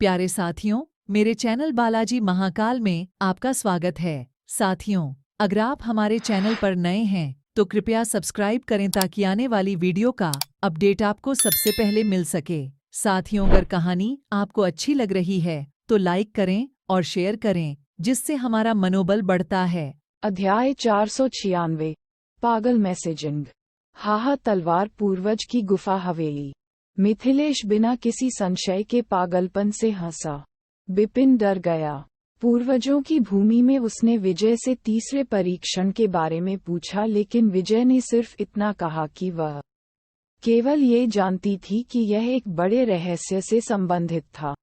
प्यारे साथियों, मेरे चैनल बालाजी महाकाल में आपका स्वागत है। साथियों, अगर आप हमारे चैनल पर नए हैं तो कृपया सब्सक्राइब करें ताकि आने वाली वीडियो का अपडेट आपको सबसे पहले मिल सके। साथियों, अगर कहानी आपको अच्छी लग रही है तो लाइक करें और शेयर करें, जिससे हमारा मनोबल बढ़ता है। अध्याय 496 पागल मैसेजिंग। हाहा तलवार पूर्वज की गुफा हवेली। मिथिलेश बिना किसी संशय के पागलपन से हंसा। बिपिन डर गया। पूर्वजों की भूमि में उसने विजय से तीसरे परीक्षण के बारे में पूछा, लेकिन विजय ने सिर्फ इतना कहा कि वह केवल ये जानती थी कि यह एक बड़े रहस्य से संबंधित था।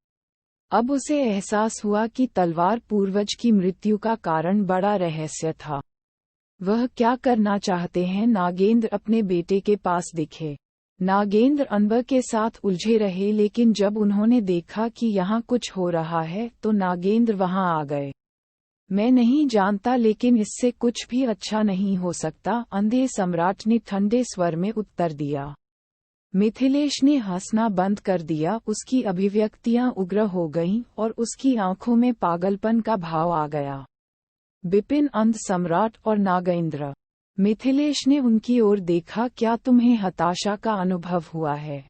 अब उसे एहसास हुआ कि तलवार पूर्वज की मृत्यु का कारण बड़ा रहस्य था। वह क्या करना चाहते हैं? नागेंद्र अपने बेटे के पास दिखे। नागेंद्र अनबर के साथ उलझे रहे, लेकिन जब उन्होंने देखा कि यहाँ कुछ हो रहा है तो नागेंद्र वहाँ आ गए। मैं नहीं जानता, लेकिन इससे कुछ भी अच्छा नहीं हो सकता, अंधे सम्राट ने ठंडे स्वर में उत्तर दिया। मिथिलेश ने हंसना बंद कर दिया। उसकी अभिव्यक्तियां उग्र हो गईं और उसकी आंखों में पागलपन का भाव आ गया। बिपिन, अंध सम्राट और नागेंद्र। मिथिलेश ने उनकी ओर देखा। क्या तुम्हें हताशा का अनुभव हुआ है?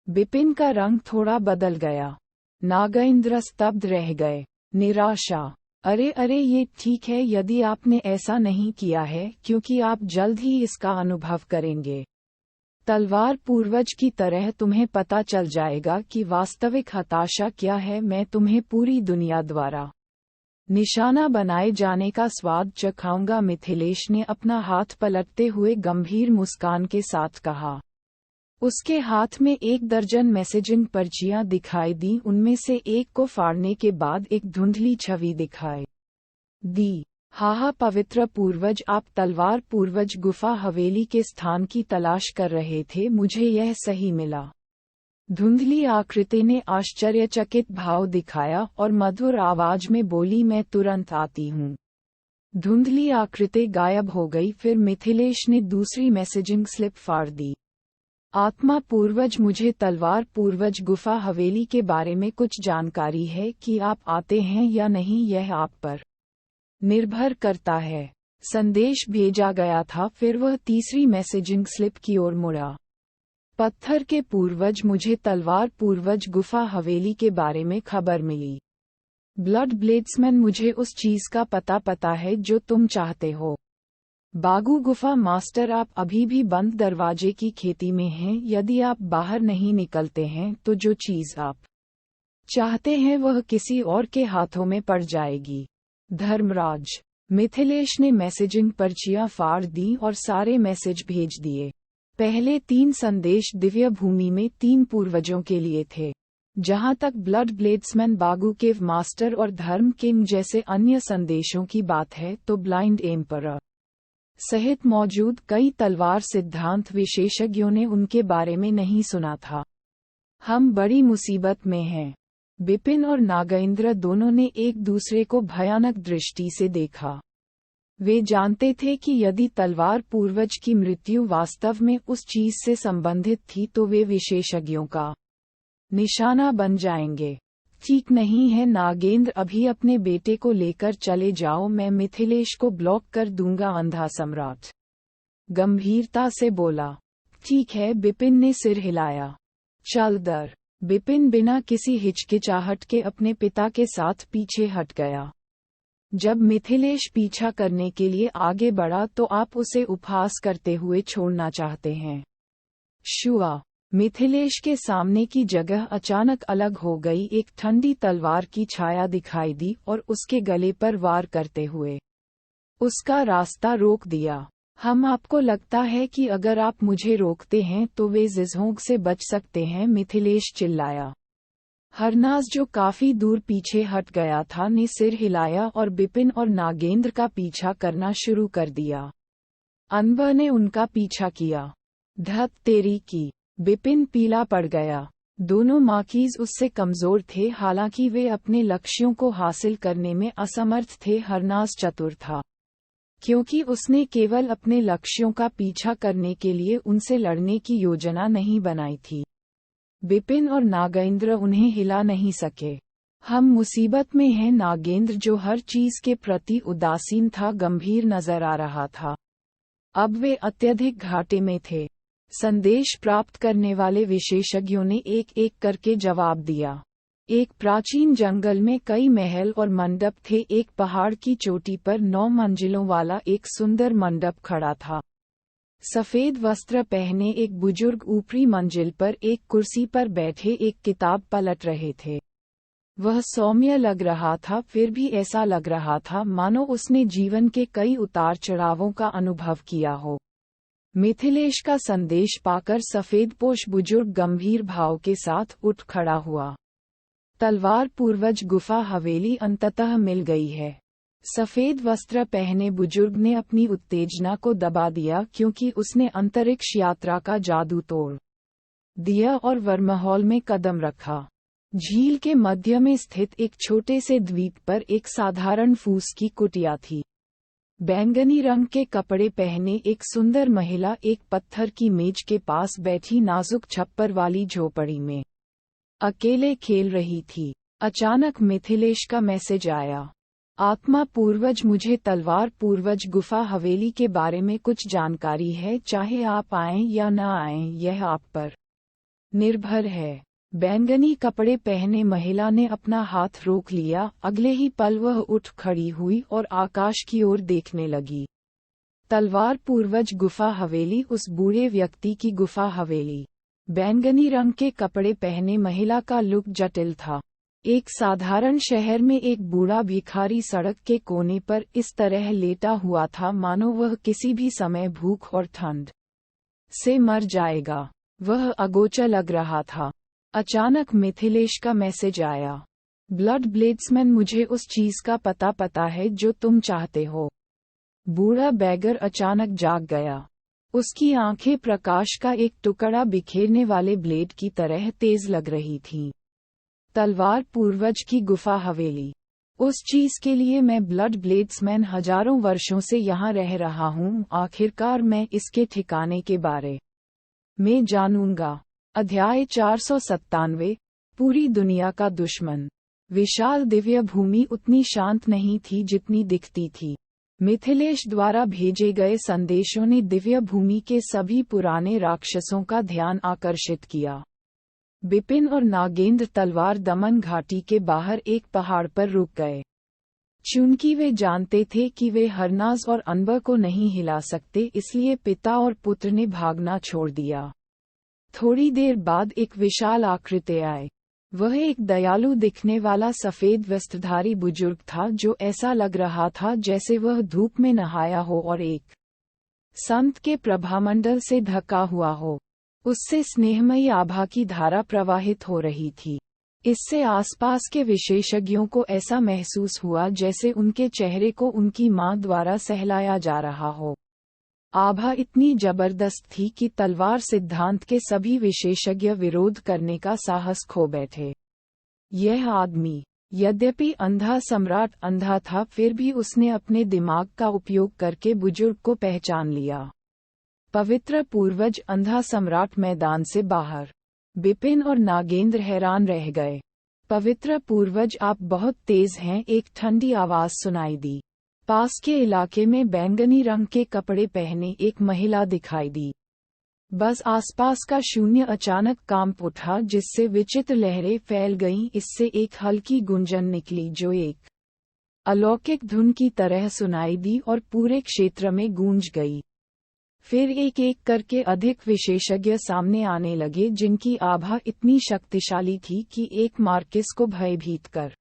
बिपिन का रंग थोड़ा बदल गया। नागेंद्र स्तब्ध रह गए। निराशा। अरे अरे, ये ठीक है यदि आपने ऐसा नहीं किया है, क्योंकि आप जल्द ही इसका अनुभव करेंगे। तलवार पूर्वज की तरह तुम्हें पता चल जाएगा कि वास्तविक हताशा क्या है। मैं तुम्हें पूरी दुनिया द्वारा निशाना बनाए जाने का स्वाद चखाऊंगा। मिथिलेश ने अपना हाथ पलटते हुए गंभीर मुस्कान के साथ कहा। उसके हाथ में 1 दर्जन मैसेजिंग पर्चियां दिखाई दी। उनमें से एक को फाड़ने के बाद एक धुंधली छवि दिखाई दी। हाहा पवित्र पूर्वज, आप तलवार पूर्वज गुफा हवेली के स्थान की तलाश कर रहे थे। मुझे यह सही मिला। धुंधली आकृति ने आश्चर्यचकित भाव दिखाया और मधुर आवाज में बोली, मैं तुरंत आती हूँ। धुंधली आकृति गायब हो गई। फिर मिथिलेश ने दूसरी मैसेजिंग स्लिप फाड़ दी। आत्मा पूर्वज, मुझे तलवार पूर्वज गुफा हवेली के बारे में कुछ जानकारी है। कि आप आते हैं या नहीं यह आप पर निर्भर करता है। संदेश भेजा गया था। फिर वह तीसरी मैसेजिंग स्लिप की ओर मुड़ा। पत्थर के पूर्वज, मुझे तलवार पूर्वज गुफा हवेली के बारे में खबर मिली। ब्लड ब्लेड्समैन, मुझे उस चीज का पता है जो तुम चाहते हो। बागू गुफा मास्टर, आप अभी भी बंद दरवाजे की खेती में हैं। यदि आप बाहर नहीं निकलते हैं तो जो चीज आप चाहते हैं वह किसी और के हाथों में पड़ जाएगी। धर्मराज। मिथिलेश ने मैसेजिंग पर्चियां फाड़ दी और सारे मैसेज भेज दिए। पहले 3 संदेश दिव्य भूमि में 3 पूर्वजों के लिए थे। जहां तक ब्लड ब्लेड्समैन, बागू केव मास्टर और धर्म किंग जैसे अन्य संदेशों की बात है तो ब्लाइंड एम्परर सहित मौजूद कई तलवार सिद्धांत विशेषज्ञों ने उनके बारे में नहीं सुना था। हम बड़ी मुसीबत में हैं। बिपिन और नागेंद्र दोनों ने एक दूसरे को भयानक दृष्टि से देखा। वे जानते थे कि यदि तलवार पूर्वज की मृत्यु वास्तव में उस चीज से संबंधित थी तो वे विशेषज्ञों का निशाना बन जाएंगे। ठीक नहीं है नागेंद्र, अभी अपने बेटे को लेकर चले जाओ। मैं मिथिलेश को ब्लॉक कर दूंगा। अंधा सम्राट गंभीरता से बोला। ठीक है, बिपिन ने सिर हिलाया। चल दर। बिपिन बिना किसी हिचकिचाहट के अपने पिता के साथ पीछे हट गया। जब मिथिलेश पीछा करने के लिए आगे बढ़ा तो आप उसे उपहास करते हुए छोड़ना चाहते हैं। शुआ। मिथिलेश के सामने की जगह अचानक अलग हो गई। एक ठंडी तलवार की छाया दिखाई दी और उसके गले पर वार करते हुए उसका रास्ता रोक दिया। हम आपको लगता है कि अगर आप मुझे रोकते हैं तो वे जिज़होंग से बच सकते हैं? मिथिलेश चिल्लाया। हरनाज, जो काफी दूर पीछे हट गया था, ने सिर हिलाया और बिपिन और नागेंद्र का पीछा करना शुरू कर दिया। अनबर ने उनका पीछा किया। धत तेरी की। बिपिन पीला पड़ गया। दोनों माकीज उससे कमजोर थे, हालांकि वे अपने लक्ष्यों को हासिल करने में असमर्थ थे। हरनाज चतुर था, क्योंकि उसने केवल अपने लक्ष्यों का पीछा करने के लिए उनसे लड़ने की योजना नहीं बनाई थी। बिपिन और नागेंद्र उन्हें हिला नहीं सके। हम मुसीबत में हैं। नागेंद्र, जो हर चीज के प्रति उदासीन था, गंभीर नजर आ रहा था। अब वे अत्यधिक घाटे में थे। संदेश प्राप्त करने वाले विशेषज्ञों ने एक एक करके जवाब दिया। एक प्राचीन जंगल में कई महल और मंडप थे। एक पहाड़ की चोटी पर 9 मंजिलों वाला एक सुंदर मंडप खड़ा था। सफेद वस्त्र पहने एक बुजुर्ग ऊपरी मंजिल पर एक कुर्सी पर बैठे एक किताब पलट रहे थे। वह सौम्य लग रहा था, फिर भी ऐसा लग रहा था मानो उसने जीवन के कई उतार चढ़ावों का अनुभव किया हो। मिथिलेश का संदेश पाकर सफेदपोश बुजुर्ग गंभीर भाव के साथ उठ खड़ा हुआ। तलवार पूर्वज गुफा हवेली अंततः मिल गई है। सफेद वस्त्र पहने बुजुर्ग ने अपनी उत्तेजना को दबा दिया, क्योंकि उसने अंतरिक्ष यात्रा का जादू तोड़ दिया और वर्महॉल में कदम रखा। झील के मध्य में स्थित एक छोटे से द्वीप पर एक साधारण फूस की कुटिया थी। बैंगनी रंग के कपड़े पहने एक सुंदर महिला एक पत्थर की मेज के पास बैठी नाजुक छप्पर वाली झोपड़ी में अकेले खेल रही थी। अचानक मिथिलेश का मैसेज आया। आत्मा पूर्वज, मुझे तलवार पूर्वज गुफा हवेली के बारे में कुछ जानकारी है। चाहे आप आएं या न आएं, यह आप पर निर्भर है। बैंगनी कपड़े पहने महिला ने अपना हाथ रोक लिया। अगले ही पल वह उठ खड़ी हुई और आकाश की ओर देखने लगी। तलवार पूर्वज गुफा हवेली, उस बूढ़े व्यक्ति की गुफा हवेली। बैंगनी रंग के कपड़े पहने महिला का लुक जटिल था। एक साधारण शहर में एक बूढ़ा भिखारी सड़क के कोने पर इस तरह लेटा हुआ था मानो वह किसी भी समय भूख और ठंड से मर जाएगा। वह अगोचर लग रहा था। अचानक मिथिलेश का मैसेज आया। ब्लड ब्लेड्समैन, मुझे उस चीज का पता है जो तुम चाहते हो। बूढ़ा बैगर अचानक जाग गया। उसकी आंखें प्रकाश का एक टुकड़ा बिखेरने वाले ब्लेड की तरह तेज लग रही थीं। तलवार पूर्वज की गुफा हवेली, उस चीज के लिए मैं ब्लड ब्लेड्समैन हजारों वर्षों से यहाँ रह रहा हूँ। आखिरकार मैं इसके ठिकाने के बारे में जानूंगा। अध्याय 497। पूरी दुनिया का दुश्मन। विशाल दिव्य भूमि उतनी शांत नहीं थी जितनी दिखती थी। मिथिलेश द्वारा भेजे गए संदेशों ने दिव्य भूमि के सभी पुराने राक्षसों का ध्यान आकर्षित किया। बिपिन और नागेंद्र तलवार दमन घाटी के बाहर एक पहाड़ पर रुक गए। चूंकि वे जानते थे कि वे हरनाज और अनबर को नहीं हिला सकते, इसलिए पिता और पुत्र ने भागना छोड़ दिया। थोड़ी देर बाद एक विशाल आकृति आए। वह एक दयालु दिखने वाला सफेद वस्त्रधारी बुजुर्ग था, जो ऐसा लग रहा था जैसे वह धूप में नहाया हो और एक संत के प्रभामंडल से ढका हुआ हो। उससे स्नेहमयी आभा की धारा प्रवाहित हो रही थी। इससे आसपास के विशेषज्ञों को ऐसा महसूस हुआ जैसे उनके चेहरे को उनकी मां द्वारा सहलाया जा रहा हो। आभा इतनी जबरदस्त थी कि तलवार सिद्धांत के सभी विशेषज्ञ विरोध करने का साहस खो बैठे। यह आदमी, यद्यपि अंधा सम्राट अंधा था, फिर भी उसने अपने दिमाग का उपयोग करके बुजुर्ग को पहचान लिया। पवित्र पूर्वज, अंधा सम्राट मैदान से बाहर। बिपिन और नागेंद्र हैरान रह गए। पवित्र पूर्वज, आप बहुत तेज हैं, एक ठंडी आवाज सुनाई दी। पास के इलाके में बैंगनी रंग के कपड़े पहने एक महिला दिखाई दी। बस आसपास का शून्य अचानक कांप उठा, जिससे विचित्र लहरें फैल गईं। इससे एक हल्की गुंजन निकली जो एक अलौकिक धुन की तरह सुनाई दी और पूरे क्षेत्र में गूंज गई। फिर एक एक करके अधिक विशेषज्ञ सामने आने लगे, जिनकी आभा इतनी शक्तिशाली थी कि एक मार्किस को भयभीत कर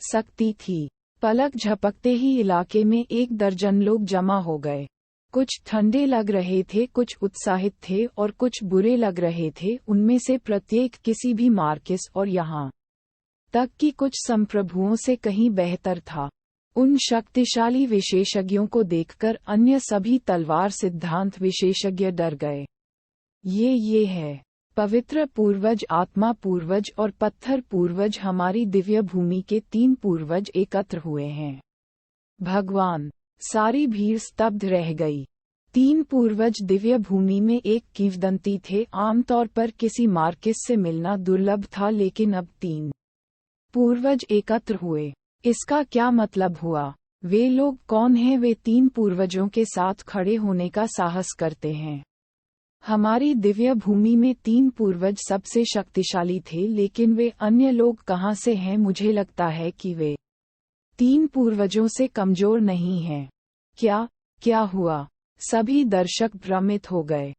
सकती थी। पलक झपकते ही इलाके में 1 दर्जन लोग जमा हो गए। कुछ ठंडे लग रहे थे, कुछ उत्साहित थे और कुछ बुरे लग रहे थे। उनमें से प्रत्येक किसी भी मार्किस और यहाँ तक कि कुछ संप्रभुओं से कहीं बेहतर था। उन शक्तिशाली विशेषज्ञों को देखकर अन्य सभी तलवार सिद्धांत विशेषज्ञ डर गए। ये है पवित्र पूर्वज, आत्मा पूर्वज और पत्थर पूर्वज, हमारी दिव्य भूमि के 3 पूर्वज एकत्र हुए हैं। भगवान! सारी भीड़ स्तब्ध रह गई। तीन पूर्वज दिव्य भूमि में एक किंवदंती थे। आमतौर पर किसी मार्किस से मिलना दुर्लभ था, लेकिन अब तीन पूर्वज एकत्र हुए। इसका क्या मतलब हुआ? वे लोग कौन हैं? वे तीन पूर्वजों के साथ खड़े होने का साहस करते हैं। हमारी दिव्य भूमि में तीन पूर्वज सबसे शक्तिशाली थे, लेकिन वे अन्य लोग कहां से हैं? मुझे लगता है कि वे तीन पूर्वजों से कमजोर नहीं हैं। क्या हुआ? सभी दर्शक भ्रमित हो गए।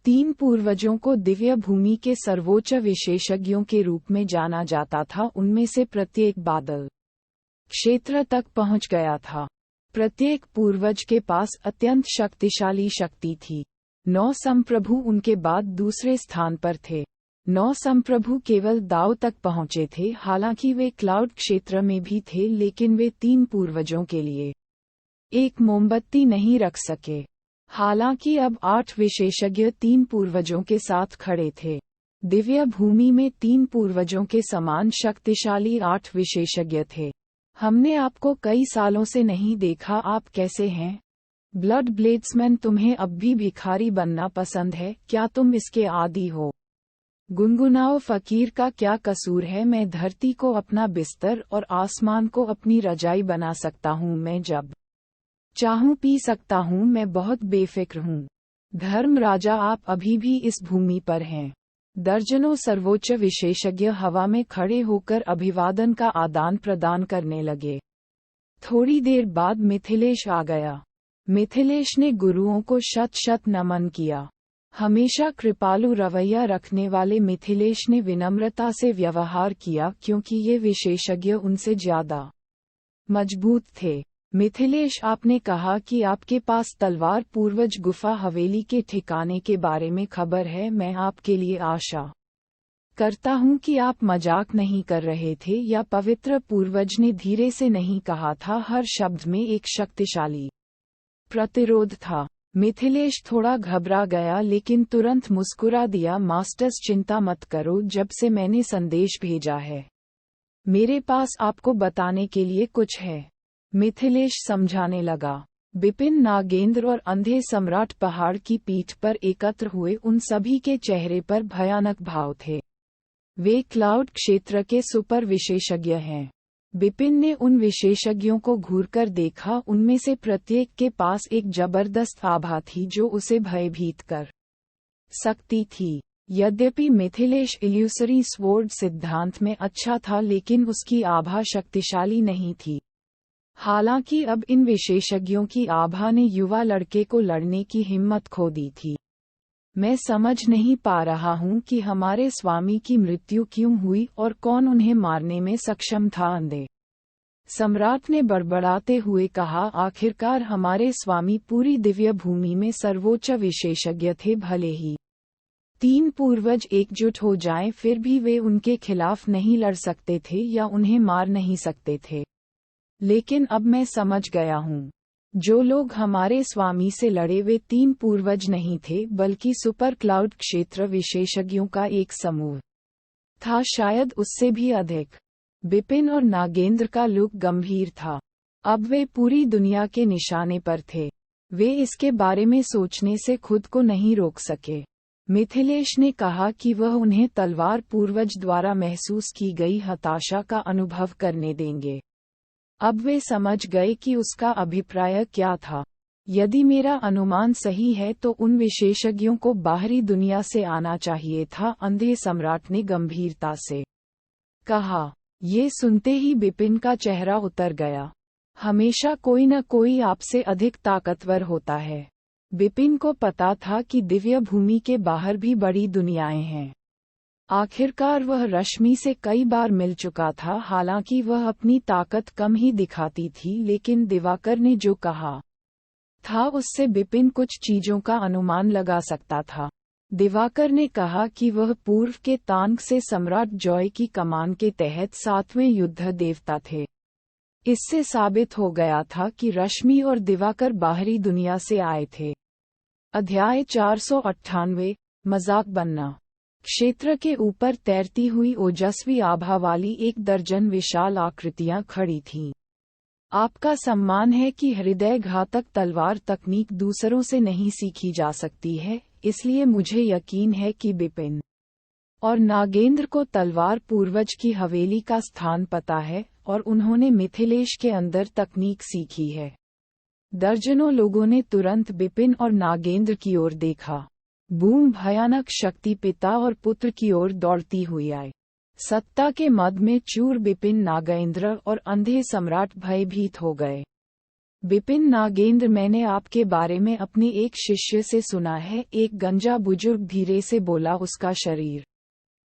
तीन पूर्वजों को दिव्य भूमि के सर्वोच्च विशेषज्ञों के रूप में जाना जाता था। उनमें से प्रत्येक बादल क्षेत्र तक पहुंच गया था। प्रत्येक पूर्वज के पास अत्यंत शक्तिशाली शक्ति थी। 9 संप्रभु उनके बाद दूसरे स्थान पर थे। 9 संप्रभु केवल दाव तक पहुंचे थे। हालांकि वे क्लाउड क्षेत्र में भी थे, लेकिन वे तीन पूर्वजों के लिए एक मोमबत्ती नहीं रख सके। हालांकि अब 8 विशेषज्ञ तीन पूर्वजों के साथ खड़े थे। दिव्य भूमि में तीन पूर्वजों के समान शक्तिशाली 8 विशेषज्ञ थे। हमने आपको कई सालों से नहीं देखा। आप कैसे हैं? ब्लड ब्लेड्समैन, तुम्हें अब भी भिखारी बनना पसंद है? क्या तुम इसके आदी हो? गुनगुनाओ, फकीर का क्या कसूर है? मैं धरती को अपना बिस्तर और आसमान को अपनी रजाई बना सकता हूँ। मैं जब चाहूं पी सकता हूं। मैं बहुत बेफिक्र हूं। धर्म राजा, आप अभी भी इस भूमि पर हैं। दर्जनों सर्वोच्च विशेषज्ञ हवा में खड़े होकर अभिवादन का आदान प्रदान करने लगे। थोड़ी देर बाद मिथिलेश आ गया। मिथिलेश ने गुरुओं को शत शत नमन किया। हमेशा कृपालु रवैया रखने वाले मिथिलेश ने विनम्रता से व्यवहार किया, क्योंकि ये विशेषज्ञ उनसे ज्यादा मजबूत थे। मिथिलेश, आपने कहा कि आपके पास तलवार पूर्वज गुफा हवेली के ठिकाने के बारे में खबर है। मैं आपके लिए आशा करता हूं कि आप मजाक नहीं कर रहे थे, या पवित्र पूर्वज ने धीरे से नहीं कहा था। हर शब्द में एक शक्तिशाली प्रतिरोध था। मिथिलेश थोड़ा घबरा गया, लेकिन तुरंत मुस्कुरा दिया। मास्टर्स, चिंता मत करो। जब से मैंने संदेश भेजा है, मेरे पास आपको बताने के लिए कुछ है। मिथिलेश समझाने लगा। बिपिन, नागेंद्र और अंधे सम्राट पहाड़ की पीठ पर एकत्र हुए। उन सभी के चेहरे पर भयानक भाव थे। वे क्लाउड क्षेत्र के सुपर विशेषज्ञ हैं। बिपिन ने उन विशेषज्ञों को घूरकर देखा। उनमें से प्रत्येक के पास एक जबरदस्त आभा थी जो उसे भयभीत कर सकती थी। यद्यपि मिथिलेश इल्यूसरी स्वॉर्ड सिद्धांत में अच्छा था, लेकिन उसकी आभा शक्तिशाली नहीं थी। हालांकि अब इन विशेषज्ञों की आभा ने युवा लड़के को लड़ने की हिम्मत खो दी थी। मैं समझ नहीं पा रहा हूं कि हमारे स्वामी की मृत्यु क्यों हुई और कौन उन्हें मारने में सक्षम था। अंधे सम्राट ने बड़बड़ाते हुए कहा, आखिरकार हमारे स्वामी पूरी दिव्य भूमि में सर्वोच्च विशेषज्ञ थे। भले ही तीन पूर्वज एकजुट हो जाएं, फिर भी वे उनके खिलाफ नहीं लड़ सकते थे या उन्हें मार नहीं सकते थे। लेकिन अब मैं समझ गया हूँ। जो लोग हमारे स्वामी से लड़े वे तीन पूर्वज नहीं थे, बल्कि सुपर क्लाउड क्षेत्र विशेषज्ञों का एक समूह था, शायद उससे भी अधिक। बिपिन और नागेंद्र का लुक गंभीर था। अब वे पूरी दुनिया के निशाने पर थे। वे इसके बारे में सोचने से खुद को नहीं रोक सके। मिथिलेश ने कहा कि वह उन्हें तलवार पूर्वज द्वारा महसूस की गई हताशा का अनुभव करने देंगे। अब वे समझ गए कि उसका अभिप्राय क्या था। यदि मेरा अनुमान सही है तो उन विशेषज्ञों को बाहरी दुनिया से आना चाहिए था, अंधे सम्राट ने गंभीरता से कहा। ये सुनते ही बिपिन का चेहरा उतर गया। हमेशा कोई न कोई आपसे अधिक ताकतवर होता है। बिपिन को पता था कि दिव्य भूमि के बाहर भी बड़ी दुनियाएं हैं। आखिरकार वह रश्मि से कई बार मिल चुका था। हालांकि वह अपनी ताकत कम ही दिखाती थी, लेकिन दिवाकर ने जो कहा था उससे बिपिन कुछ चीजों का अनुमान लगा सकता था। दिवाकर ने कहा कि वह पूर्व के तांग से सम्राट जॉय की कमान के तहत 7वें युद्ध देवता थे। इससे साबित हो गया था कि रश्मि और दिवाकर बाहरी दुनिया से आए थे। अध्याय 498 मजाक बनना। क्षेत्र के ऊपर तैरती हुई ओजस्वी आभा वाली 1 दर्जन विशाल आकृतियां खड़ी थीं। आपका सम्मान है कि हृदय घातक तलवार तकनीक दूसरों से नहीं सीखी जा सकती है, इसलिए मुझे यकीन है कि बिपिन और नागेंद्र को तलवार पूर्वज की हवेली का स्थान पता है और उन्होंने मिथिलेश के अंदर तकनीक सीखी है। दर्जनों लोगों ने तुरंत बिपिन और नागेंद्र की ओर देखा। बूम भयानक शक्ति पिता और पुत्र की ओर दौड़ती हुई आई। सत्ता के मद में चूर बिपिन नागेंद्र और अंधे सम्राट भयभीत हो गए। बिपिन नागेंद्र, मैंने आपके बारे में अपने एक शिष्य से सुना है, एक गंजा बुजुर्ग धीरे से बोला। उसका शरीर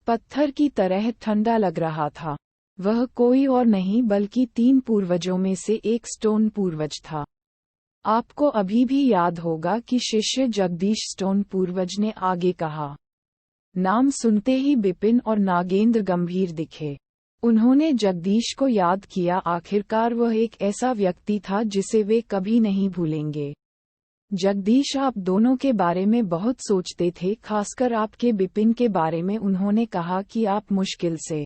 पत्थर की तरह ठंडा लग रहा था। वह कोई और नहीं बल्कि 3 पूर्वजों में से एक स्टोन पूर्वज था। आपको अभी भी याद होगा कि शिष्य जगदीश स्टोन पूर्वज ने आगे कहा। नाम सुनते ही बिपिन और नागेंद्र गंभीर दिखे। उन्होंने जगदीश को याद किया। आखिरकार वह एक ऐसा व्यक्ति था जिसे वे कभी नहीं भूलेंगे। जगदीश, आप दोनों के बारे में बहुत सोचते थे, खासकर आपके बिपिन के बारे में। उन्होंने कहा कि आप मुश्किल से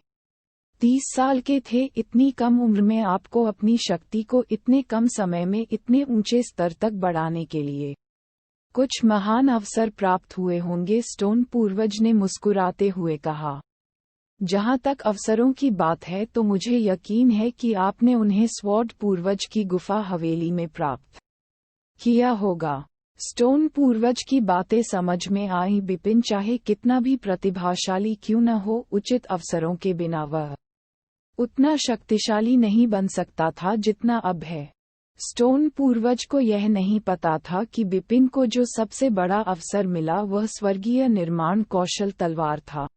30 साल के थे। इतनी कम उम्र में आपको अपनी शक्ति को इतने कम समय में इतने ऊंचे स्तर तक बढ़ाने के लिए कुछ महान अवसर प्राप्त हुए होंगे, स्टोन पूर्वज ने मुस्कुराते हुए कहा। जहां तक अवसरों की बात है तो मुझे यकीन है कि आपने उन्हें स्वॉर्ड पूर्वज की गुफा हवेली में प्राप्त किया होगा। स्टोन पूर्वज की बातें समझ में आई। बिपिन चाहे कितना भी प्रतिभाशाली क्यों न हो, उचित अवसरों के बिना वह उतना शक्तिशाली नहीं बन सकता था जितना अब है। स्टोन पूर्वज को यह नहीं पता था कि बिपिन को जो सबसे बड़ा अवसर मिला वह स्वर्गीय निर्माण कौशल तलवार था।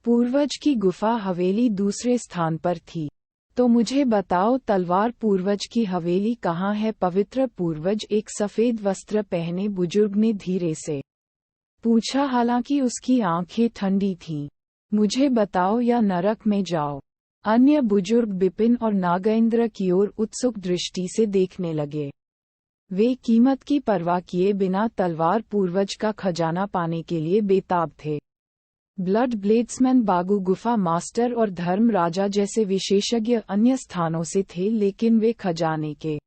पूर्वज की गुफा हवेली दूसरे स्थान पर थी। तो मुझे बताओ, तलवार पूर्वज की हवेली कहाँ है? पवित्र पूर्वज, एक सफेद वस्त्र पहने बुजुर्ग ने धीरे से पूछा, हालांकि उसकी आंखें ठंडी थीं। मुझे बताओ या नरक में जाओ। अन्य बुजुर्ग बिपिन और नागेंद्र की ओर उत्सुक दृष्टि से देखने लगे। वे कीमत की परवाह किए बिना तलवार पूर्वज का खजाना पाने के लिए बेताब थे। ब्लड ब्लेड्समैन, बागु गुफा मास्टर और धर्म राजा जैसे विशेषज्ञ अन्य स्थानों से थे, लेकिन वे खजाने के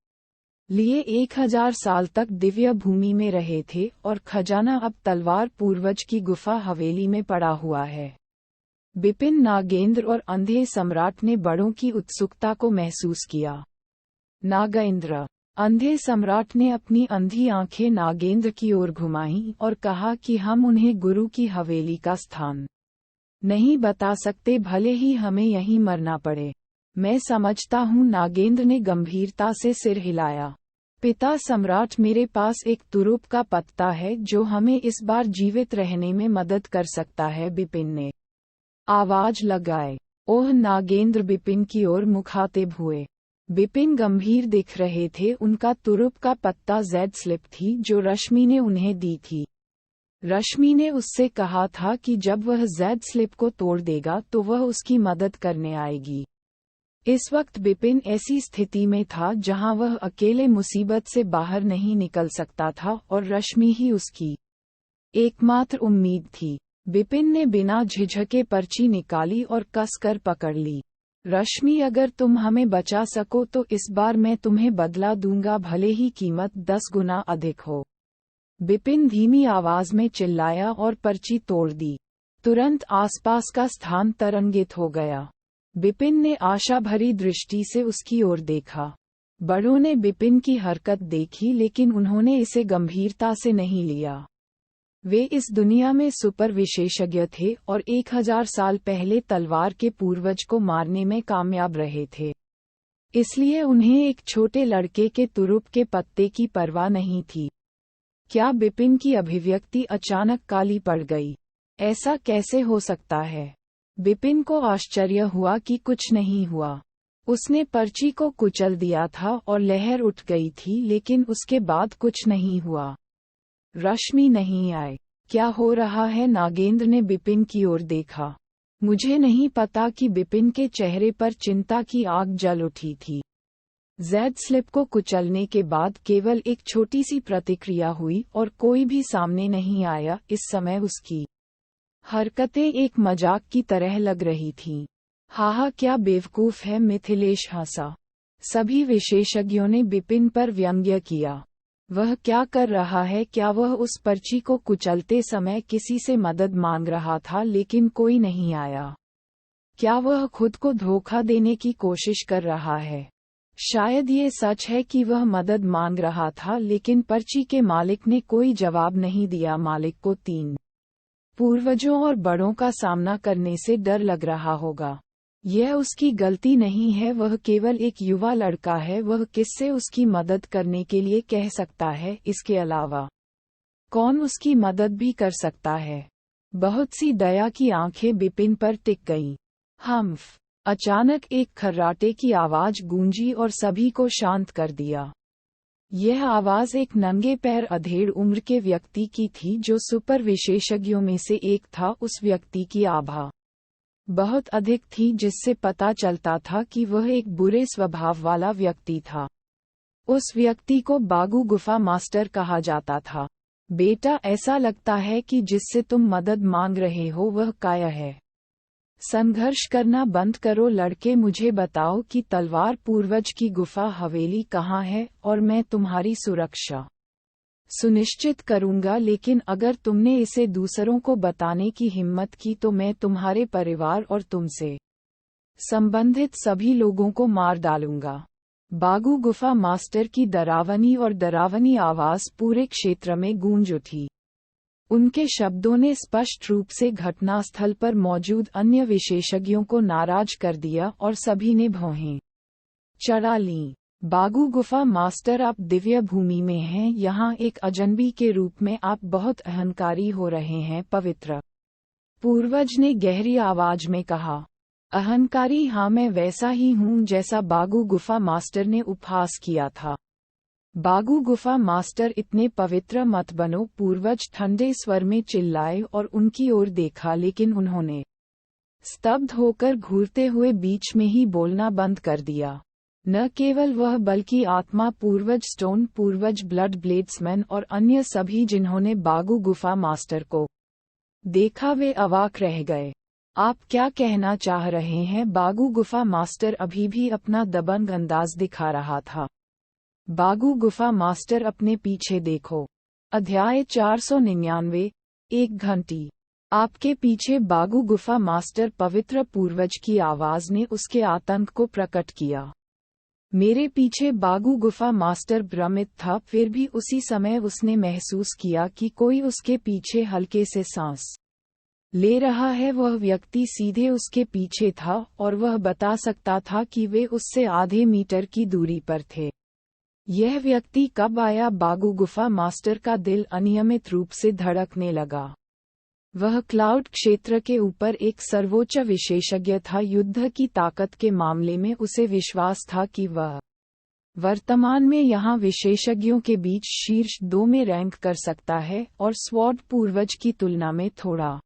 लिए 1000 साल तक दिव्य भूमि में रहे थे और खजाना अब तलवार पूर्वज की गुफा हवेली में पड़ा हुआ है। बिपिन, नागेंद्र और अंधे सम्राट ने बड़ों की उत्सुकता को महसूस किया। नागेंद्र, अंधे सम्राट ने अपनी अंधी आंखें नागेंद्र की ओर घुमाईं और कहा कि हम उन्हें गुरु की हवेली का स्थान नहीं बता सकते, भले ही हमें यहीं मरना पड़े। मैं समझता हूँ, नागेंद्र ने गंभीरता से सिर हिलाया। पिता सम्राट, मेरे पास एक तुरुप का पत्ता है जो हमें इस बार जीवित रहने में मदद कर सकता है, बिपिन ने आवाज लगाए। ओह! नागेंद्र बिपिन की ओर मुखातिब हुए। बिपिन गंभीर दिख रहे थे। उनका तुरुप का पत्ता जेड स्लिप थी जो रश्मि ने उन्हें दी थी। रश्मि ने उससे कहा था कि जब वह जेड स्लिप को तोड़ देगा तो वह उसकी मदद करने आएगी। इस वक्त बिपिन ऐसी स्थिति में था जहां वह अकेले मुसीबत से बाहर नहीं निकल सकता था और रश्मि ही उसकी एकमात्र उम्मीद थी। बिपिन ने बिना झिझके पर्ची निकाली और कसकर पकड़ ली। रश्मि, अगर तुम हमें बचा सको तो इस बार मैं तुम्हें बदला दूंगा, भले ही कीमत 10 गुना अधिक हो। बिपिन धीमी आवाज में चिल्लाया और पर्ची तोड़ दी। तुरंत आसपास का स्थान तरंगित हो गया। बिपिन ने आशा भरी दृष्टि से उसकी ओर देखा। बड़ों ने बिपिन की हरकत देखी, लेकिन उन्होंने इसे गंभीरता से नहीं लिया। वे इस दुनिया में सुपर विशेषज्ञ थे और 1000 साल पहले तलवार के पूर्वज को मारने में कामयाब रहे थे। इसलिए उन्हें एक छोटे लड़के के तुरुप के पत्ते की परवाह नहीं थी। क्या बिपिन की अभिव्यक्ति अचानक काली पड़ गई? ऐसा कैसे हो सकता है? बिपिन को आश्चर्य हुआ कि कुछ नहीं हुआ। उसने पर्ची को कुचल दिया था और लहर उठ गई थी, लेकिन उसके बाद कुछ नहीं हुआ। रश्मि नहीं आए। क्या हो रहा है? नागेंद्र ने बिपिन की ओर देखा। मुझे नहीं पता कि बिपिन के चेहरे पर चिंता की आग जल उठी थी। जेड स्लिप को कुचलने के बाद केवल एक छोटी सी प्रतिक्रिया हुई और कोई भी सामने नहीं आया। इस समय उसकी हरकतें एक मजाक की तरह लग रही थीं। हाहा, क्या बेवकूफ है, मिथिलेश हंसा। सभी विशेषज्ञों ने बिपिन पर व्यंग्य किया। वह क्या कर रहा है? क्या वह उस पर्ची को कुचलते समय किसी से मदद मांग रहा था लेकिन कोई नहीं आया? क्या वह खुद को धोखा देने की कोशिश कर रहा है? शायद ये सच है कि वह मदद मांग रहा था लेकिन पर्ची के मालिक ने कोई जवाब नहीं दिया। मालिक को 3 पूर्वजों और बड़ों का सामना करने से डर लग रहा होगा। यह उसकी गलती नहीं है, वह केवल एक युवा लड़का है। वह किससे उसकी मदद करने के लिए कह सकता है? इसके अलावा कौन उसकी मदद भी कर सकता है? बहुत सी दया की आंखें बिपिन पर टिक गईं। हम्फ! अचानक एक खर्राटे की आवाज गूंजी और सभी को शांत कर दिया। यह आवाज एक नंगे पैर अधेड़ उम्र के व्यक्ति की थी जो सुपर विशेषज्ञों में से एक था। उस व्यक्ति की आभा बहुत अधिक थी जिससे पता चलता था कि वह एक बुरे स्वभाव वाला व्यक्ति था। उस व्यक्ति को बागू गुफा मास्टर कहा जाता था। बेटा, ऐसा लगता है कि जिससे तुम मदद मांग रहे हो वह काया है। संघर्ष करना बंद करो लड़के। मुझे बताओ कि तलवार पूर्वज की गुफा हवेली कहाँ है और मैं तुम्हारी सुरक्षा सुनिश्चित करूंगा। लेकिन अगर तुमने इसे दूसरों को बताने की हिम्मत की तो मैं तुम्हारे परिवार और तुमसे संबंधित सभी लोगों को मार डालूंगा। बागू गुफा मास्टर की डरावनी आवाज पूरे क्षेत्र में गूंज उठी। उनके शब्दों ने स्पष्ट रूप से घटनास्थल पर मौजूद अन्य विशेषज्ञों को नाराज कर दिया और सभी ने भौहें चढ़ा लीं। बागू गुफा मास्टर, आप दिव्य भूमि में हैं। यहाँ एक अजनबी के रूप में आप बहुत अहंकारी हो रहे हैं। पवित्र पूर्वज ने गहरी आवाज में कहा। अहंकारी? हाँ, मैं वैसा ही हूँ जैसा बागू गुफा मास्टर ने उपहास किया था। बागू गुफा मास्टर, इतने पवित्र मत बनो। पूर्वज ठंडे स्वर में चिल्लाए और उनकी ओर देखा, लेकिन उन्होंने स्तब्ध होकर घूरते हुए बीच में ही बोलना बंद कर दिया। न केवल वह बल्कि आत्मा पूर्वज, स्टोन पूर्वज, ब्लड ब्लेड्समैन और अन्य सभी जिन्होंने बागू गुफा मास्टर को देखा वे अवाक रह गए। आप क्या कहना चाह रहे हैं? बागू गुफा मास्टर अभी भी अपना दबंग अंदाज दिखा रहा था। बागू गुफा मास्टर, अपने पीछे देखो। अध्याय 499 एक घंटी। आपके पीछे बागू गुफा मास्टर, पवित्र पूर्वज की आवाज ने उसके आतंक को प्रकट किया। मेरे पीछे बागू गुफा मास्टर भ्रमित था, फिर भी उसी समय उसने महसूस किया कि कोई उसके पीछे हल्के से सांस ले रहा है। वह व्यक्ति सीधे उसके पीछे था और वह बता सकता था कि वे उससे आधे मीटर की दूरी पर थे। यह व्यक्ति कब आया? बागू गुफा मास्टर का दिल अनियमित रूप से धड़कने लगा। वह क्लाउड क्षेत्र के ऊपर एक सर्वोच्च विशेषज्ञ था। युद्ध की ताकत के मामले में उसे विश्वास था कि वह वर्तमान में यहाँ विशेषज्ञों के बीच शीर्ष 2 में रैंक कर सकता है और स्वॉर्ड पूर्वज की तुलना में थोड़ा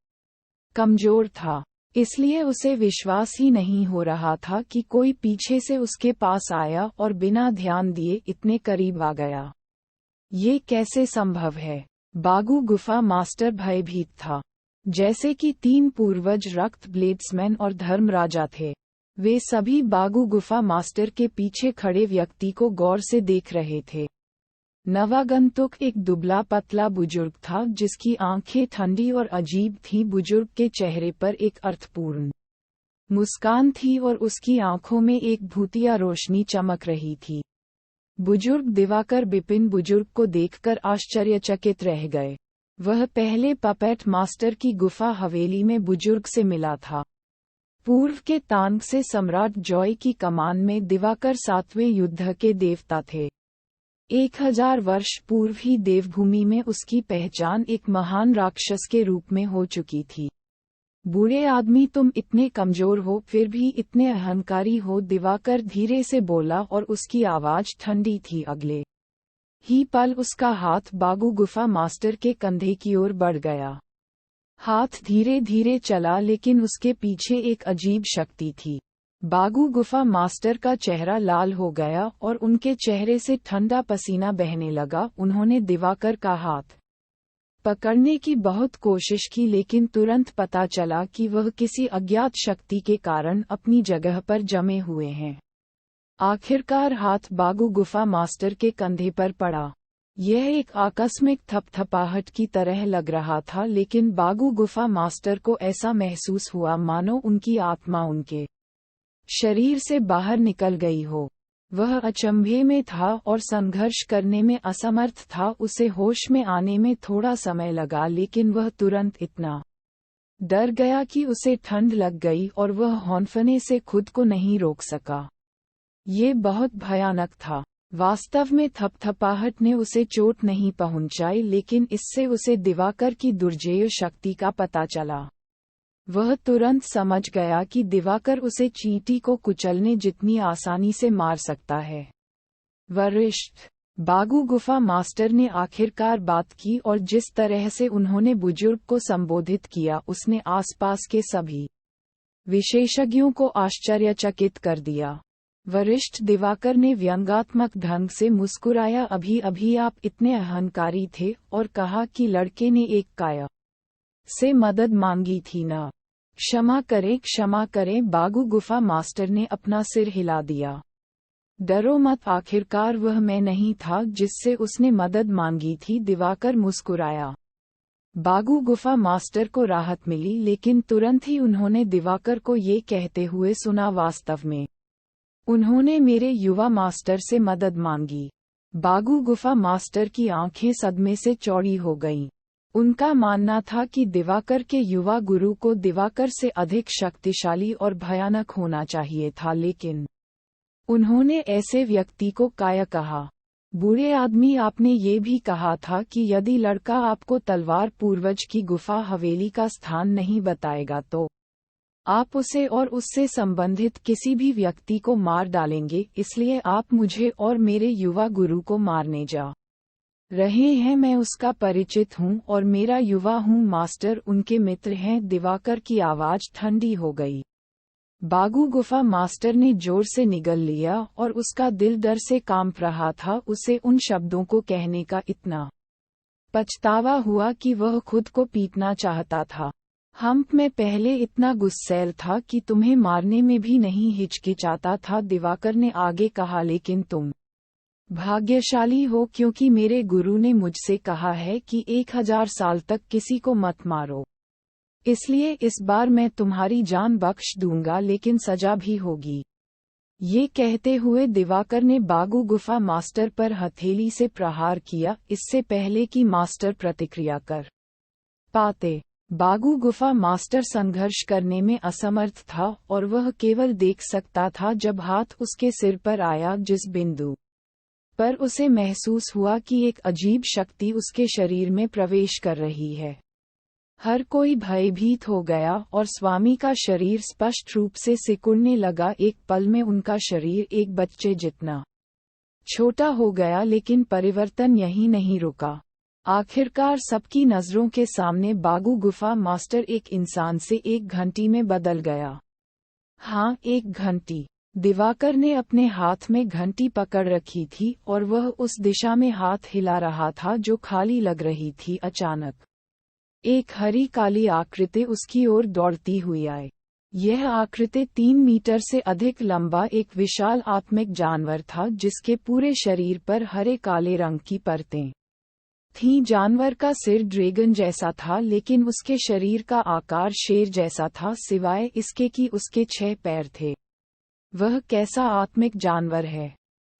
कमजोर था। इसलिए उसे विश्वास ही नहीं हो रहा था कि कोई पीछे से उसके पास आया और बिना ध्यान दिए इतने करीब आ गया। ये कैसे संभव है? बागू गुफा मास्टर भयभीत था। जैसे कि 3 पूर्वज रक्त ब्लेड्समैन और धर्मराजा थे। वे सभी बागू गुफा मास्टर के पीछे खड़े व्यक्ति को गौर से देख रहे थे। नवागंतुक एक दुबला पतला बुजुर्ग था जिसकी आंखें ठंडी और अजीब थीं। बुजुर्ग के चेहरे पर एक अर्थपूर्ण मुस्कान थी और उसकी आंखों में एक भूतिया रोशनी चमक रही थी। बुजुर्ग दिवाकर बिपिन बुजुर्ग को देखकर आश्चर्यचकित रह गए। वह पहले पपेट मास्टर की गुफा हवेली में बुजुर्ग से मिला था। पूर्व के तांग से सम्राट जॉय की कमान में दिवाकर 7वें युद्ध के देवता थे। 1000 वर्ष पूर्व ही देवभूमि में उसकी पहचान एक महान राक्षस के रूप में हो चुकी थी। बूढ़े आदमी, तुम इतने कमजोर हो फिर भी इतने अहंकारी हो, दिवाकर धीरे से बोला और उसकी आवाज ठंडी थी। अगले ही पल उसका हाथ बागू गुफा मास्टर के कंधे की ओर बढ़ गया। हाथ धीरे धीरे चला लेकिन उसके पीछे एक अजीब शक्ति थी। बागू गुफा मास्टर का चेहरा लाल हो गया और उनके चेहरे से ठंडा पसीना बहने लगा। उन्होंने दिवाकर का हाथ पकड़ने की बहुत कोशिश की लेकिन तुरंत पता चला कि वह किसी अज्ञात शक्ति के कारण अपनी जगह पर जमे हुए हैं। आखिरकार हाथ बागू गुफा मास्टर के कंधे पर पड़ा। यह एक आकस्मिक थपथपाहट की तरह लग रहा था, लेकिन बागू गुफा मास्टर को ऐसा महसूस हुआ मानो उनकी आत्मा उनके शरीर से बाहर निकल गई हो। वह अचंभे में था और संघर्ष करने में असमर्थ था। उसे होश में आने में थोड़ा समय लगा, लेकिन वह तुरंत इतना डर गया कि उसे ठंड लग गई और वह हौंफने से खुद को नहीं रोक सका। ये बहुत भयानक था। वास्तव में थपथपाहट ने उसे चोट नहीं पहुंचाई, लेकिन इससे उसे दिवाकर की दुर्जेय शक्ति का पता चला। वह तुरंत समझ गया कि दिवाकर उसे चींटी को कुचलने जितनी आसानी से मार सकता है। वरिष्ठ बागू गुफा मास्टर ने आखिरकार बात की, और जिस तरह से उन्होंने बुजुर्ग को संबोधित किया उसने आसपास के सभी विशेषज्ञों को आश्चर्यचकित कर दिया। वरिष्ठ दिवाकर ने व्यंग्यात्मक ढंग से मुस्कुराया, अभी अभी आप इतने अहंकारी थे, और कहा कि लड़के ने एक काया से मदद मांगी थी ना। क्षमा करें। बागू गुफा मास्टर ने अपना सिर हिला दिया। डरो मत, आखिरकार वह मैं नहीं था जिससे उसने मदद मांगी थी। दिवाकर मुस्कुराया। बागू गुफा मास्टर को राहत मिली, लेकिन तुरंत ही उन्होंने दिवाकर को ये कहते हुए सुना, वास्तव में उन्होंने मेरे युवा मास्टर से मदद मांगी। बागू गुफा मास्टर की आंखें सदमे से चौड़ी हो गईं। उनका मानना था कि दिवाकर के युवा गुरु को दिवाकर से अधिक शक्तिशाली और भयानक होना चाहिए था, लेकिन उन्होंने ऐसे व्यक्ति को काया कहा। बूढ़े आदमी, आपने ये भी कहा था कि यदि लड़का आपको तलवार पूर्वज की गुफा हवेली का स्थान नहीं बताएगा तो आप उसे और उससे संबंधित किसी भी व्यक्ति को मार डालेंगे, इसलिए आप मुझे और मेरे युवा गुरु को मारने जा रहे हैं। मैं उसका परिचित हूँ और मेरा युवा हूँ मास्टर उनके मित्र हैं। दिवाकर की आवाज ठंडी हो गई। बागू गुफा मास्टर ने जोर से निगल लिया और उसका दिल डर से कांप रहा था। उसे उन शब्दों को कहने का इतना पछतावा हुआ कि वह खुद को पीटना चाहता था। मैं पहले इतना गुस्सैल था कि तुम्हें मारने में भी नहीं हिचकिचाता था, दिवाकर ने आगे कहा, लेकिन तुम भाग्यशाली हो क्योंकि मेरे गुरु ने मुझसे कहा है कि 1000 साल तक किसी को मत मारो। इसलिए इस बार मैं तुम्हारी जान बख्श दूंगा, लेकिन सजा भी होगी। ये कहते हुए दिवाकर ने बागू गुफा मास्टर पर हथेली से प्रहार किया, इससे पहले कि मास्टर प्रतिक्रिया कर पाते। बागू गुफा मास्टर संघर्ष करने में असमर्थ था और वह केवल देख सकता था जब हाथ उसके सिर पर आया, जिस बिंदु पर उसे महसूस हुआ कि एक अजीब शक्ति उसके शरीर में प्रवेश कर रही है। हर कोई भयभीत हो गया और स्वामी का शरीर स्पष्ट रूप से सिकुड़ने लगा। एक पल में उनका शरीर एक बच्चे जितना छोटा हो गया, लेकिन परिवर्तन यहीं नहीं रुका। आखिरकार सबकी नजरों के सामने बागू गुफा मास्टर एक इंसान से एक घंटी में बदल गया। हाँ, एक घंटी। दिवाकर ने अपने हाथ में घंटी पकड़ रखी थी और वह उस दिशा में हाथ हिला रहा था जो खाली लग रही थी। अचानक एक हरी काली आकृति उसकी ओर दौड़ती हुई आई। यह आकृति 3 मीटर से अधिक लंबा एक विशाल आत्मिक जानवर था, जिसके पूरे शरीर पर हरे काले रंग की परतें थीं। जानवर का सिर ड्रैगन जैसा था, लेकिन उसके शरीर का आकार शेर जैसा था, सिवाय इसके कि उसके 6 पैर थे। वह कैसा आत्मिक जानवर है!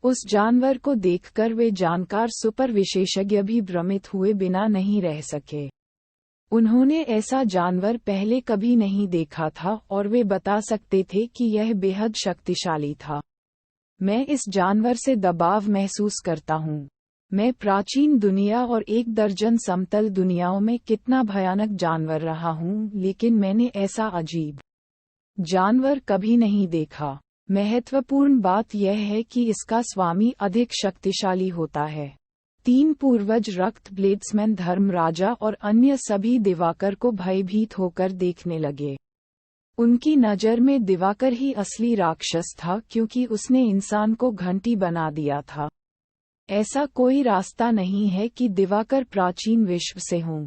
उस जानवर को देखकर वे जानकार सुपर विशेषज्ञ भी भ्रमित हुए बिना नहीं रह सके। उन्होंने ऐसा जानवर पहले कभी नहीं देखा था और वे बता सकते थे कि यह बेहद शक्तिशाली था। मैं इस जानवर से दबाव महसूस करता हूँ। मैं प्राचीन दुनिया और 1 दर्जन समतल दुनियाओं में कितना भयानक जानवर रहा हूँ, लेकिन मैंने ऐसा अजीब जानवर कभी नहीं देखा। महत्वपूर्ण बात यह है कि इसका स्वामी अधिक शक्तिशाली होता है। 3 पूर्वज रक्त ब्लेड्समैन धर्मराजा और अन्य सभी दिवाकर को भयभीत होकर देखने लगे। उनकी नज़र में दिवाकर ही असली राक्षस था, क्योंकि उसने इंसान को घंटी बना दिया था। ऐसा कोई रास्ता नहीं है कि दिवाकर प्राचीन विश्व से हो।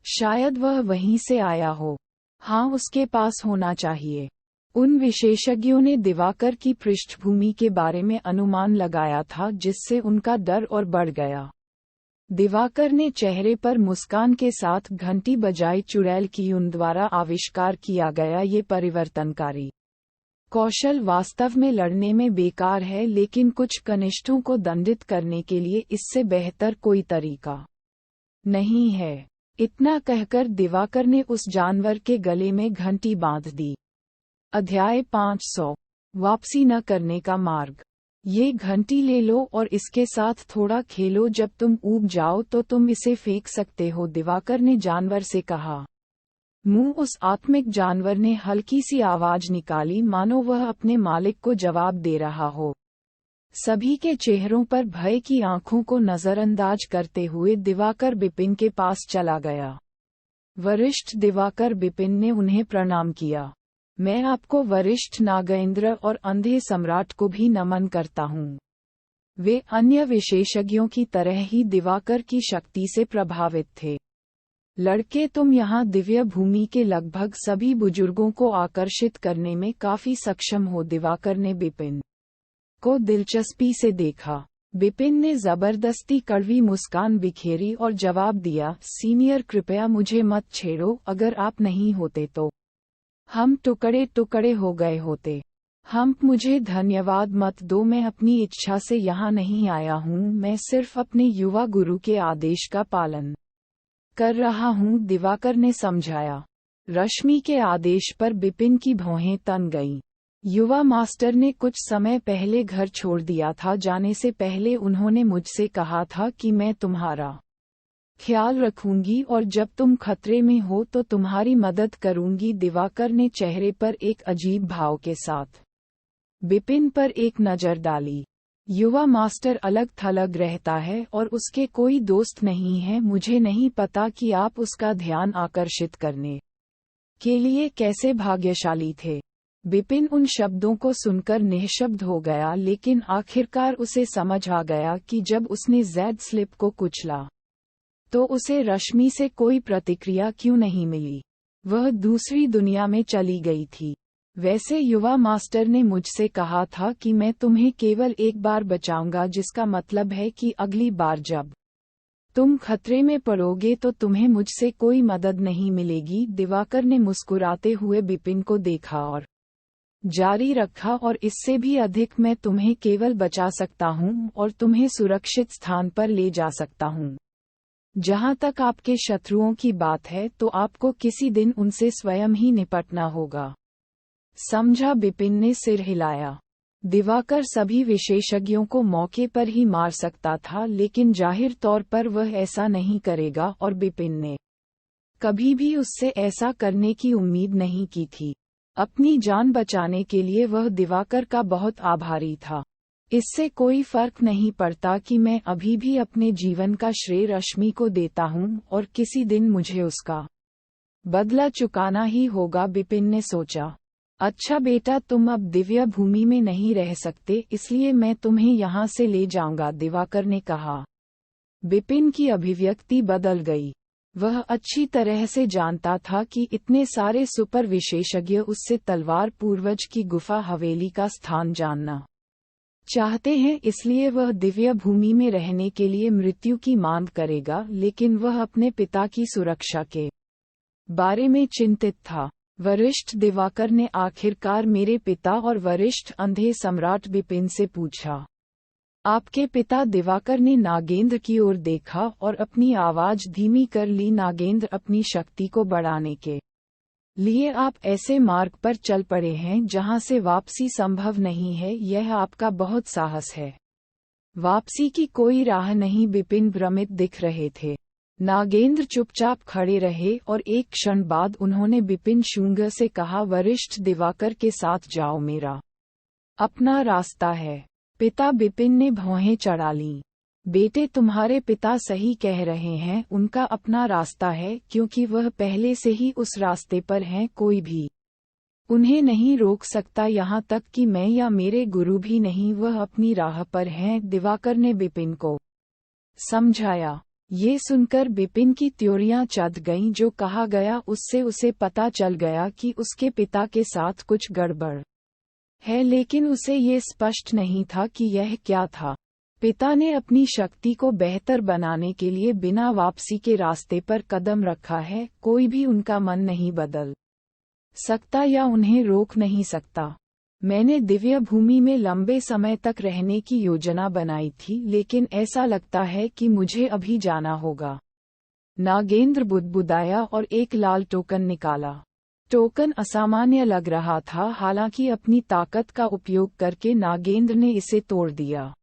शायद वह वहीं से आया हो। हाँ, उसके पास होना चाहिए। उन विशेषज्ञों ने दिवाकर की पृष्ठभूमि के बारे में अनुमान लगाया था जिससे उनका डर और बढ़ गया। दिवाकर ने चेहरे पर मुस्कान के साथ घंटी बजाई। चुड़ैल की उन द्वारा आविष्कार किया गया ये परिवर्तनकारी कौशल वास्तव में लड़ने में बेकार है, लेकिन कुछ कनिष्ठों को दंडित करने के लिए इससे बेहतर कोई तरीका नहीं है। इतना कहकर दिवाकर ने उस जानवर के गले में घंटी बांध दी। अध्याय 500 वापसी न करने का मार्ग। ये घंटी ले लो और इसके साथ थोड़ा खेलो, जब तुम ऊब जाओ तो तुम इसे फेंक सकते हो, दिवाकर ने जानवर से कहा। मुंह उस आत्मिक जानवर ने हल्की सी आवाज निकाली, मानो वह अपने मालिक को जवाब दे रहा हो। सभी के चेहरों पर भय की आंखों को नजरअंदाज करते हुए दिवाकर बिपिन के पास चला गया। वरिष्ठ दिवाकर, बिपिन ने उन्हें प्रणाम किया। मैं आपको वरिष्ठ नागेंद्र और अंधे सम्राट को भी नमन करता हूँ। वे अन्य विशेषज्ञों की तरह ही दिवाकर की शक्ति से प्रभावित थे। लड़के, तुम यहाँ दिव्य भूमि के लगभग सभी बुजुर्गों को आकर्षित करने में काफी सक्षम हो, दिवाकर ने बिपिन को दिलचस्पी से देखा। बिपिन ने जबरदस्ती कड़वी मुस्कान बिखेरी और जवाब दिया, सीनियर कृपया मुझे मत छेड़ो, अगर आप नहीं होते तो हम टुकड़े टुकड़े हो गए होते। मुझे धन्यवाद मत दो, मैं अपनी इच्छा से यहाँ नहीं आया हूँ, मैं सिर्फ अपने युवा गुरु के आदेश का पालन कर रहा हूँ, दिवाकर ने समझाया। रश्मि के आदेश पर बिपिन की भौहें तन गईं। युवा मास्टर ने कुछ समय पहले घर छोड़ दिया था। जाने से पहले उन्होंने मुझसे कहा था कि मैं तुम्हारा ख्याल रखूंगी और जब तुम खतरे में हो तो तुम्हारी मदद करूंगी, दिवाकर ने चेहरे पर एक अजीब भाव के साथ बिपिन पर एक नजर डाली। युवा मास्टर अलग थलग रहता है और उसके कोई दोस्त नहीं है। मुझे नहीं पता कि आप उसका ध्यान आकर्षित करने के लिए कैसे भाग्यशाली थे। बिपिन उन शब्दों को सुनकर निःशब्द हो गया, लेकिन आखिरकार उसे समझ आ गया कि जब उसने जैद स्लिप को कुचला तो उसे रश्मि से कोई प्रतिक्रिया क्यों नहीं मिली। वह दूसरी दुनिया में चली गई थी। वैसे युवा मास्टर ने मुझसे कहा था कि मैं तुम्हें केवल एक बार बचाऊंगा, जिसका मतलब है कि अगली बार जब तुम खतरे में पड़ोगे तो तुम्हें मुझसे कोई मदद नहीं मिलेगी। दिवाकर ने मुस्कुराते हुए बिपिन को देखा और जारी रखा, और इससे भी अधिक, मैं तुम्हें केवल बचा सकता हूँ और तुम्हें सुरक्षित स्थान पर ले जा सकता हूँ। जहाँ तक आपके शत्रुओं की बात है तो आपको किसी दिन उनसे स्वयं ही निपटना होगा, समझा। बिपिन ने सिर हिलाया। दिवाकर सभी विशेषज्ञों को मौके पर ही मार सकता था, लेकिन जाहिर तौर पर वह ऐसा नहीं करेगा, और बिपिन ने कभी भी उससे ऐसा करने की उम्मीद नहीं की थी। अपनी जान बचाने के लिए वह दिवाकर का बहुत आभारी था। इससे कोई फर्क नहीं पड़ता कि मैं अभी भी अपने जीवन का श्रेय रश्मि को देता हूँ और किसी दिन मुझे उसका बदला चुकाना ही होगा, बिपिन ने सोचा। अच्छा बेटा, तुम अब दिव्य भूमि में नहीं रह सकते, इसलिए मैं तुम्हें यहाँ से ले जाऊंगा, दिवाकर ने कहा। बिपिन की अभिव्यक्ति बदल गई। वह अच्छी तरह से जानता था कि इतने सारे सुपर विशेषज्ञ उससे तलवार पूर्वज की गुफा हवेली का स्थान जानना चाहते हैं, इसलिए वह दिव्य भूमि में रहने के लिए मृत्यु की मांग करेगा, लेकिन वह अपने पिता की सुरक्षा के बारे में चिंतित था। वरिष्ठ दिवाकर ने आखिरकार मेरे पिता और वरिष्ठ अंधे सम्राट बिपिन से पूछा। आपके पिता, दिवाकर ने नागेंद्र की ओर देखा और अपनी आवाज धीमी कर ली। नागेंद्र, अपनी शक्ति को बढ़ाने के लिए आप ऐसे मार्ग पर चल पड़े हैं जहां से वापसी संभव नहीं है, यह आपका बहुत साहस है। वापसी की कोई राह नहीं, बिपिन भ्रमित दिख रहे थे। नागेंद्र चुपचाप खड़े रहे और एक क्षण बाद उन्होंने बिपिन शुंग से कहा, वरिष्ठ दिवाकर के साथ जाओ, मेरा अपना रास्ता है। पिता, बिपिन ने भौहें चढ़ा लीं। बेटे, तुम्हारे पिता सही कह रहे हैं, उनका अपना रास्ता है, क्योंकि वह पहले से ही उस रास्ते पर हैं। कोई भी उन्हें नहीं रोक सकता, यहाँ तक कि मैं या मेरे गुरु भी नहीं, वह अपनी राह पर हैं, दिवाकर ने बिपिन को समझाया। ये सुनकर बिपिन की त्योरियां चढ़ गईं। जो कहा गया उससे उसे पता चल गया कि उसके पिता के साथ कुछ गड़बड़ है, लेकिन उसे ये स्पष्ट नहीं था कि यह क्या था। पिता ने अपनी शक्ति को बेहतर बनाने के लिए बिना वापसी के रास्ते पर कदम रखा है। कोई भी उनका मन नहीं बदल सकता या उन्हें रोक नहीं सकता। मैंने दिव्य भूमि में लंबे समय तक रहने की योजना बनाई थी, लेकिन ऐसा लगता है कि मुझे अभी जाना होगा। नागेंद्र बुदबुदाया और एक लाल टोकन निकाला। टोकन असामान्य लग रहा था, हालांकि अपनी ताकत का उपयोग करके नागेंद्र ने इसे तोड़ दिया।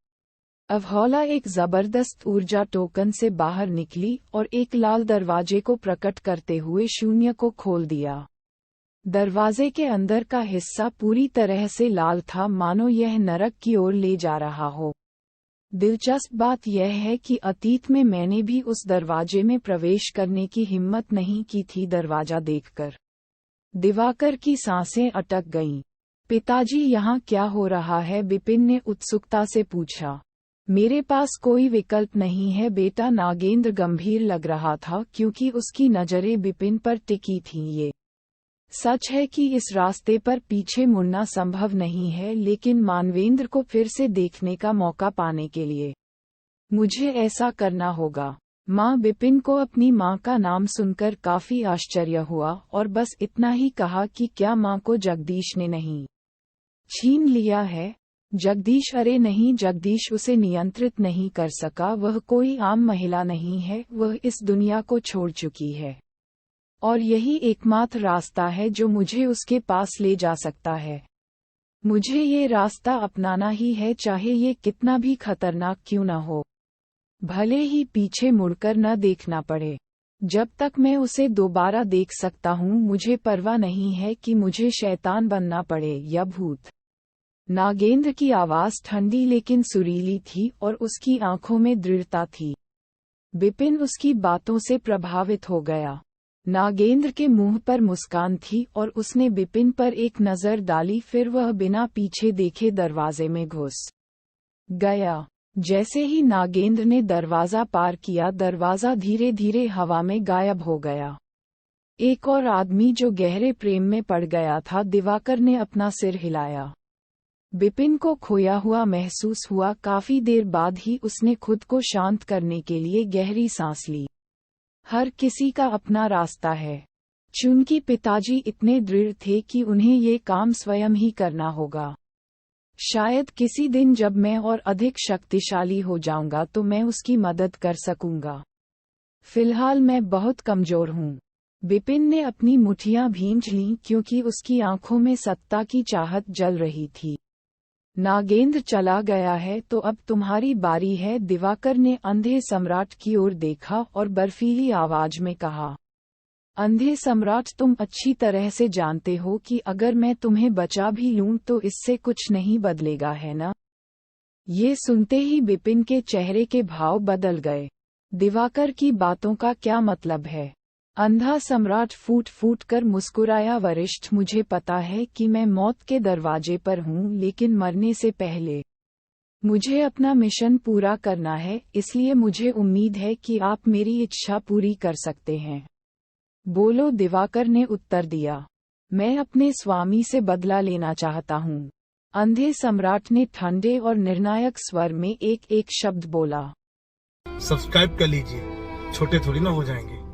अवहौला एक जबरदस्त ऊर्जा टोकन से बाहर निकली और एक लाल दरवाजे को प्रकट करते हुए शून्य को खोल दिया। दरवाजे के अंदर का हिस्सा पूरी तरह से लाल था, मानो यह नरक की ओर ले जा रहा हो। दिलचस्प बात यह है कि अतीत में मैंने भी उस दरवाजे में प्रवेश करने की हिम्मत नहीं की थी। दरवाजा देखकर दिवाकर की सांसें अटक गईं। पिताजी, यहाँ क्या हो रहा है? बिपिन ने उत्सुकता से पूछा। मेरे पास कोई विकल्प नहीं है बेटा, नागेंद्र गंभीर लग रहा था, क्योंकि उसकी नजरें बिपिन पर टिकी थीं। ये सच है कि इस रास्ते पर पीछे मुड़ना संभव नहीं है, लेकिन मानवेंद्र को फिर से देखने का मौका पाने के लिए मुझे ऐसा करना होगा। माँ बिपिन को अपनी माँ का नाम सुनकर काफी आश्चर्य हुआ और बस इतना ही कहा कि क्या माँ को जगदीश ने नहीं छीन लिया है? जगदीश? अरे नहीं, जगदीश उसे नियंत्रित नहीं कर सका। वह कोई आम महिला नहीं है, वह इस दुनिया को छोड़ चुकी है और यही एकमात्र रास्ता है जो मुझे उसके पास ले जा सकता है। मुझे ये रास्ता अपनाना ही है, चाहे ये कितना भी खतरनाक क्यों न हो। भले ही पीछे मुड़कर न देखना पड़े। जब तक मैं उसे दोबारा देख सकता हूँ, मुझे परवाह नहीं है कि मुझे शैतान बनना पड़े या भूत। नागेंद्र की आवाज ठंडी लेकिन सुरीली थी और उसकी आंखों में दृढ़ता थी। बिपिन उसकी बातों से प्रभावित हो गया। नागेंद्र के मुंह पर मुस्कान थी और उसने बिपिन पर एक नजर डाली, फिर वह बिना पीछे देखे दरवाजे में घुस गया। जैसे ही नागेंद्र ने दरवाजा पार किया, दरवाजा धीरे धीरे हवा में गायब हो गया। एक और आदमी जो गहरे प्रेम में पड़ गया था। दिवाकर ने अपना सिर हिलाया। बिपिन को खोया हुआ महसूस हुआ। काफी देर बाद ही उसने खुद को शांत करने के लिए गहरी सांस ली। हर किसी का अपना रास्ता है। चूंकि पिताजी इतने दृढ़ थे कि उन्हें ये काम स्वयं ही करना होगा। शायद किसी दिन जब मैं और अधिक शक्तिशाली हो जाऊंगा तो मैं उसकी मदद कर सकूंगा। फिलहाल मैं बहुत कमजोर हूँ। बिपिन ने अपनी मुठियां भींच लीं, क्योंकि उसकी आंखों में सत्ता की चाहत जल रही थी। नागेंद्र चला गया है तो अब तुम्हारी बारी है। दिवाकर ने अंधे सम्राट की ओर देखा और बर्फीली आवाज में कहा, अंधे सम्राट, तुम अच्छी तरह से जानते हो कि अगर मैं तुम्हें बचा भी लूं तो इससे कुछ नहीं बदलेगा, है ना? ये सुनते ही बिपिन के चेहरे के भाव बदल गए। दिवाकर की बातों का क्या मतलब है? अंधा सम्राट फूट फूट कर मुस्कुराया। वरिष्ठ, मुझे पता है कि मैं मौत के दरवाजे पर हूँ, लेकिन मरने से पहले मुझे अपना मिशन पूरा करना है, इसलिए मुझे उम्मीद है कि आप मेरी इच्छा पूरी कर सकते हैं। बोलो, दिवाकर ने उत्तर दिया। मैं अपने स्वामी से बदला लेना चाहता हूँ। अंधे सम्राट ने ठंडे और निर्णायक स्वर में एक एक शब्द बोला। सब्सक्राइब कर लीजिए, छोटे थोड़ी ना हो जाएंगे।